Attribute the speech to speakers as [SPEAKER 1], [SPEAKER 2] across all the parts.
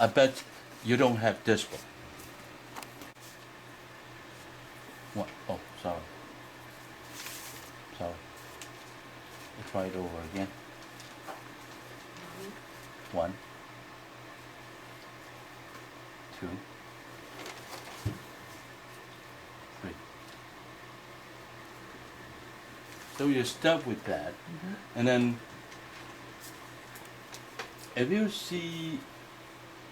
[SPEAKER 1] I bet you don't have this one. What? Oh, sorry. Let's try it over again. 1, 2, 3. So you start with that, and then if you see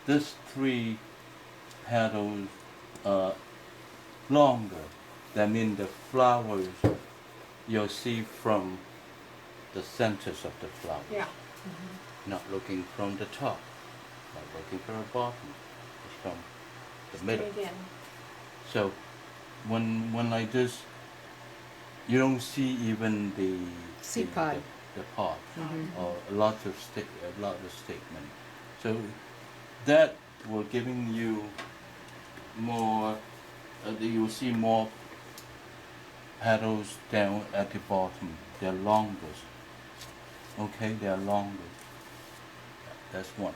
[SPEAKER 1] these 3 petals longer, that means the flowers you'll see from the centers of the flower.
[SPEAKER 2] Yeah.
[SPEAKER 1] Not looking from the top, not looking from the bottom, it's from the middle.
[SPEAKER 2] Straight in.
[SPEAKER 1] So when like this, you don't see even the
[SPEAKER 3] Seed pod.
[SPEAKER 1] the pod, or a lot of statement. So that will giving you more. You see more petals down at the bottom. They're longest. Okay, they're longer. That's one.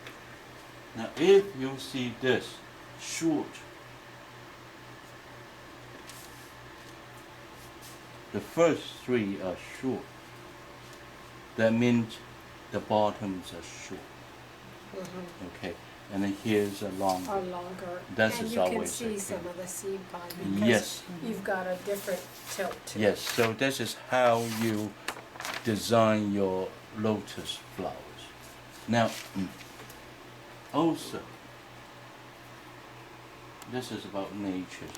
[SPEAKER 1] Now, if you see this short, the first 3 are short. That means the bottoms are short. Okay, and then here's a longer.
[SPEAKER 2] Are longer.
[SPEAKER 1] That's
[SPEAKER 2] and
[SPEAKER 1] is
[SPEAKER 2] you can
[SPEAKER 1] always
[SPEAKER 2] see
[SPEAKER 1] okay.
[SPEAKER 2] some of the seed pod because
[SPEAKER 1] Yes.
[SPEAKER 2] you've got a different tilt to
[SPEAKER 1] Yes, so this is how you design your lotus flowers. Now, also, this is about nature.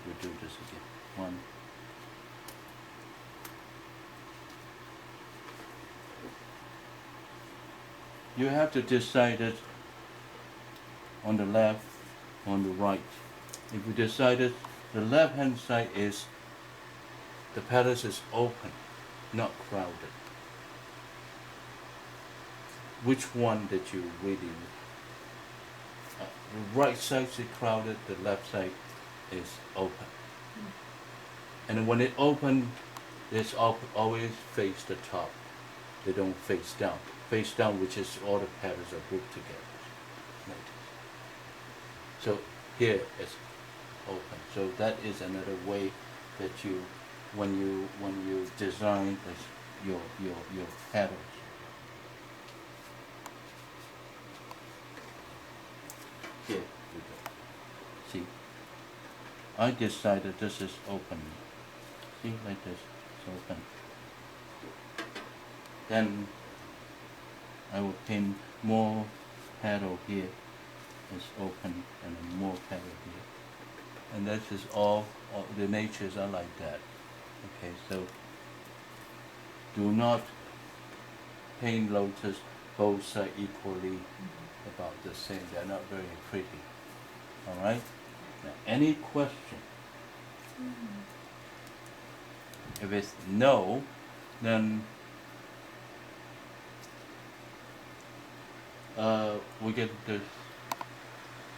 [SPEAKER 1] We'll do this again. 1. You have to decide it on the left, on the right. If you decided the left-hand side is the petals is open, not crowded. Which one did you really? The right side is crowded, the left side is open. And when it open, it's always face the top. They don't face down. Face down, which is all the petals are grouped together. Like this. So here it's open. So that is another way that you, when you design this, your petals. Here you go. See, I decided this is open. See, like this, it's open. Then I will pin more petal here. It's open, and then more petal here. And this is all the natures are like that. Okay, so do not paint lotus both sides equally about the same. They're not very pretty. All right. Now, any question? If it's no, then we get this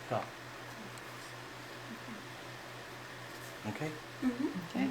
[SPEAKER 1] stop. Okay?
[SPEAKER 3] Okay.